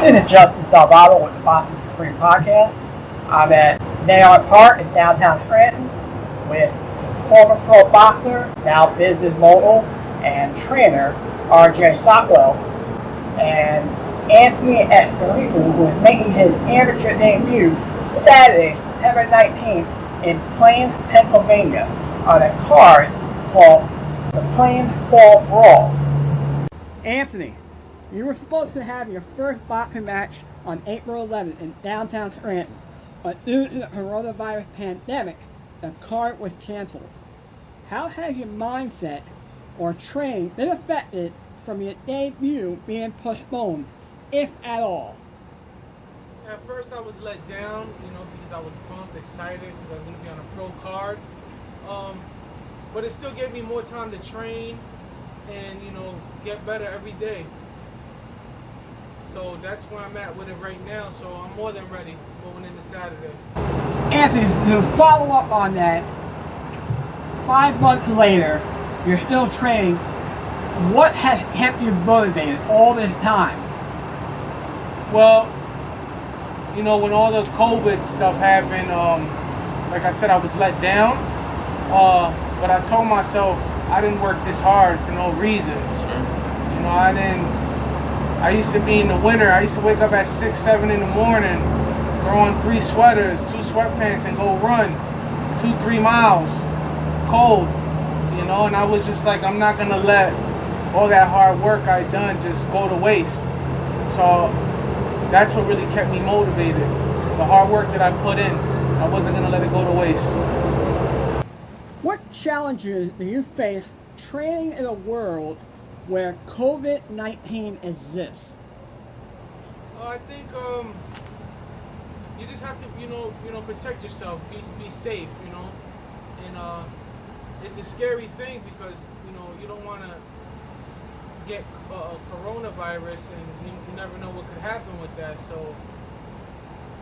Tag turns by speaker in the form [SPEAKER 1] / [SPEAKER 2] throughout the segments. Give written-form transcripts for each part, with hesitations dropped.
[SPEAKER 1] This is Justin Salvato with the Boxing for Free podcast. I'm at Nayon Park in downtown Scranton with former pro boxer, now business mogul, and trainer Rj Sockwell, and Anthony Espiritu, who is making his amateur debut Saturday, September 19th in Plains, Pennsylvania, on a card called the Plains Fall Brawl. Anthony, you were supposed to have your first boxing match on April 11th in downtown Scranton, but due to the coronavirus pandemic, the card was canceled. How has your mindset or training been affected from your debut being postponed, if at all?
[SPEAKER 2] At first I was let down, because I was pumped, excited, because I was going to be on a pro card. But it still gave me more time to train and, get better every day. So that's where I'm at with it right now. So I'm more than ready going into Saturday.
[SPEAKER 1] Anthony, to follow up on that, 5 months later, you're still training. What has kept you motivated all this time?
[SPEAKER 2] Well, when all the COVID stuff happened, like I said, I was let down. But I told myself I didn't work this hard for no reason. I used to be in the winter. I used to wake up at 6, 7 in the morning, throw on 3 sweaters, 2 sweatpants, and go run 2, 3 miles, cold. And I was just like, I'm not gonna let all that hard work I done just go to waste. So that's what really kept me motivated. The hard work that I put in, I wasn't gonna let it go to waste.
[SPEAKER 1] What challenges do you face training in a world where COVID-19 exists?
[SPEAKER 2] I think you just have to protect yourself, be safe, and it's a scary thing because you don't want to get coronavirus, and you never know what could happen with that. So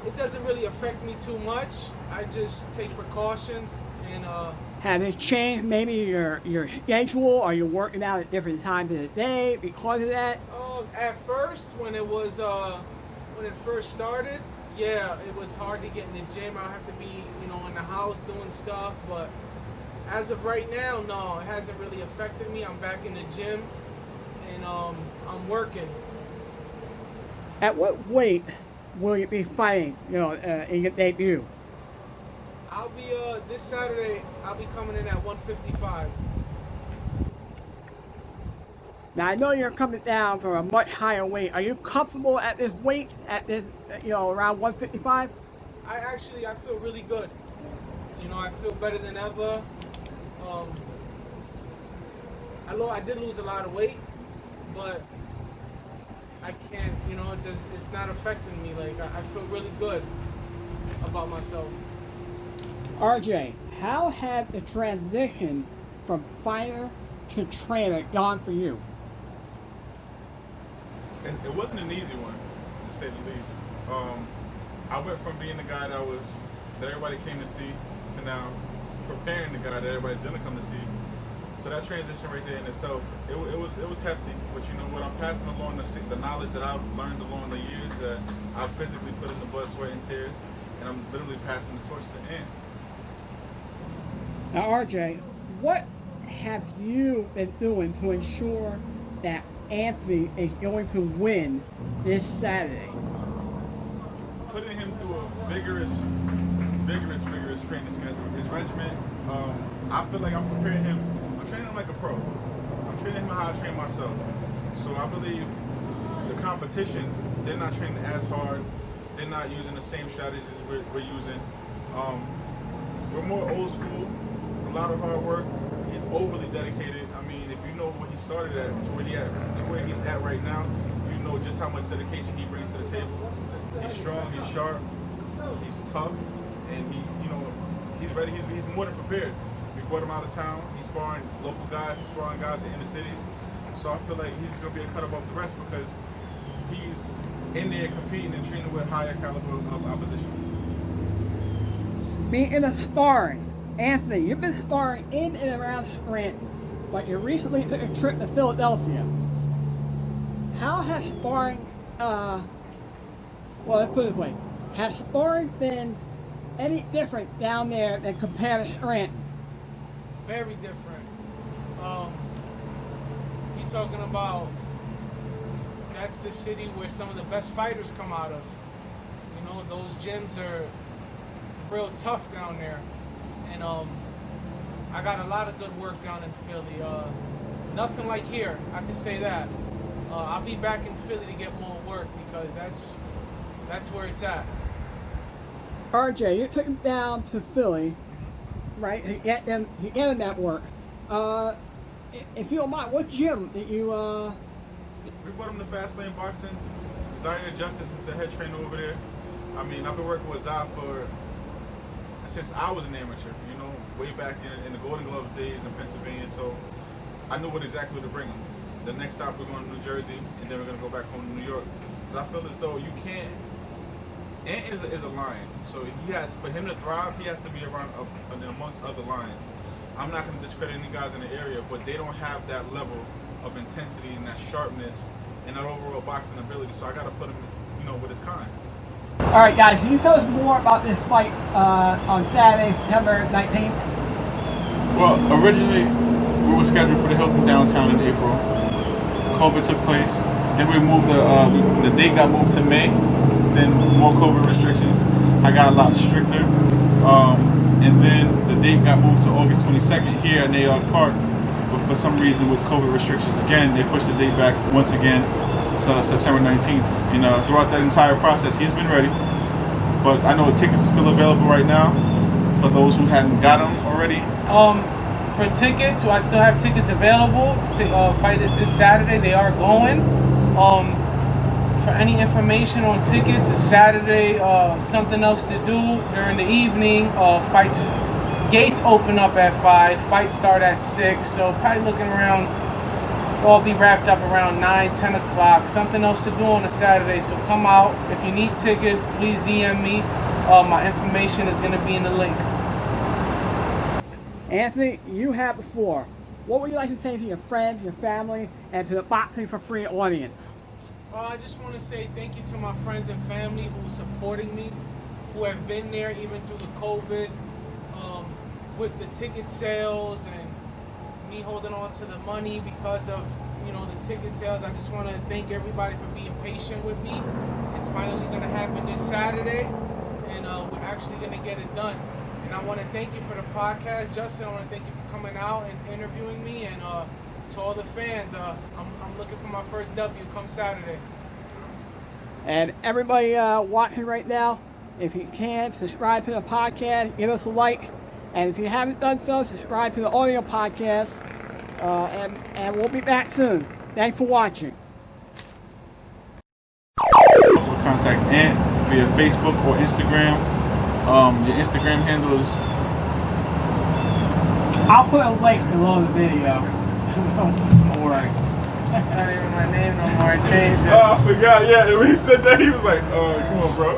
[SPEAKER 2] it doesn't really affect me too much. I just take precautions and.
[SPEAKER 1] Have it changed maybe your schedule? Are you working out at different times of the day because of that?
[SPEAKER 2] At first, when it first started, yeah, it was hard to get in the gym. I have to be, in the house doing stuff. But as of right now, no, it hasn't really affected me. I'm back in the gym, and I'm working.
[SPEAKER 1] At what weight will you be fighting, in your debut?
[SPEAKER 2] I'll be, this Saturday, I'll be coming in at 155.
[SPEAKER 1] Now, I know you're coming down from a much higher weight. Are you comfortable at this weight, at this, around 155?
[SPEAKER 2] I feel really good. I feel better than ever. I did lose a lot of weight, but I can't, it's not affecting me. Like, I feel really good about myself.
[SPEAKER 1] RJ, how has the transition from fighter to trainer gone for you?
[SPEAKER 3] It wasn't an easy one, to say the least. I went from being the guy that everybody came to see to now preparing the guy that everybody's gonna come to see. So that transition right there in itself, it was hefty. But you know what? I'm passing along the knowledge that I've learned along the years that I've physically put in the blood, sweat, and tears, and I'm literally passing the torch to Ant.
[SPEAKER 1] Now, RJ, what have you been doing to ensure that Anthony is going to win this Saturday?
[SPEAKER 3] Putting him through a vigorous training schedule. His regimen, I feel like I'm preparing him. I'm training him like a pro. I'm training him how I train myself. So I believe the competition, they're not training as hard. They're not using the same strategies we're using. We're more old school. A lot of hard work. He's overly dedicated. I mean, if you know what he started at to where he's at right now, you know just how much dedication he brings to the table. He's strong. He's sharp. He's tough, and he's ready. He's more than prepared. We brought him out of town. He's sparring local guys. He's sparring guys in inner cities. So I feel like he's gonna be a cut above the rest because he's in there competing and training with higher caliber of opposition.
[SPEAKER 1] Speaking of sparring, Anthony, you've been sparring in and around Scranton, but you recently took a trip to Philadelphia. How has sparring Well, let's put it this way. Has sparring been any different down there than compared to Scranton?
[SPEAKER 2] Very different. You're talking about, that's the city where some of the best fighters come out of. You know, those gyms are real tough down there. And I got a lot of good work down in Philly. Nothing like here, I can say that. I'll be back in Philly to get more work because that's where it's at.
[SPEAKER 1] RJ, you took him down to Philly, right? To get them that work. If you don't mind, what gym did you?
[SPEAKER 3] We brought him to Fast Lane Boxing. Zaire Justice is the head trainer over there. I mean, I've been working with Zai since I was an amateur. You know, way back in the Golden Gloves days in Pennsylvania. So I knew what exactly to bring him. The next stop we're going to New Jersey, and then we're going to go back home to New York. Because I feel as though you can't. Ant is a lion, so for him to thrive, he has to be around amongst other lions. I'm not going to discredit any guys in the area, but they don't have that level of intensity and that sharpness and that overall boxing ability. So I got to put him, with his kind.
[SPEAKER 1] All right, guys, can you tell us more about this fight on Saturday, September 19th?
[SPEAKER 3] Well, originally we were scheduled for the Hilton downtown in April. COVID took place. Then we moved the date got moved to May. Then more COVID restrictions. I got a lot stricter. And then the date got moved to August 22nd here at Nayard Park. But for some reason with COVID restrictions again, they pushed the date back once again to September 19th. And throughout that entire process, he's been ready. But I know tickets are still available right now for those who hadn't got them already.
[SPEAKER 2] For tickets, so I still have tickets available. Fight is this Saturday. They are going. For any information on tickets, it's Saturday. Something else to do during the evening. Gates open up at 5. Fights start at 6. So probably looking around. All be wrapped up around 9, 10 o'clock. Something else to do on a Saturday. So come out. If you need tickets, please DM me. My information is going to be in the link.
[SPEAKER 1] Anthony, you have the floor. What would you like to say to your friends, your family, and to the Boxing for Free audience?
[SPEAKER 2] I just want to say thank you to my friends and family who are supporting me, who have been there even through the COVID, with the ticket sales and me holding on to the money because of the ticket sales. I just want to thank everybody for being patient with me. It's finally going to happen this Saturday, and we're actually going to get it done. And I want to thank you for the podcast, Justin. I want to thank you for coming out and interviewing me. And to all the fans, I'm looking for my first W come Saturday.
[SPEAKER 1] And everybody watching right now, if you can, subscribe to the podcast, give us a like. And if you haven't done so, subscribe to the audio podcast. And we'll be back soon. Thanks for watching.
[SPEAKER 3] Also contact Ant via Facebook or Instagram. Your Instagram handle is...
[SPEAKER 1] I'll put a link below the video. Don't worry.
[SPEAKER 2] It's not even my name no more. I changed it.
[SPEAKER 3] Oh, I forgot. Yeah, when he said that, he was like, come on, bro.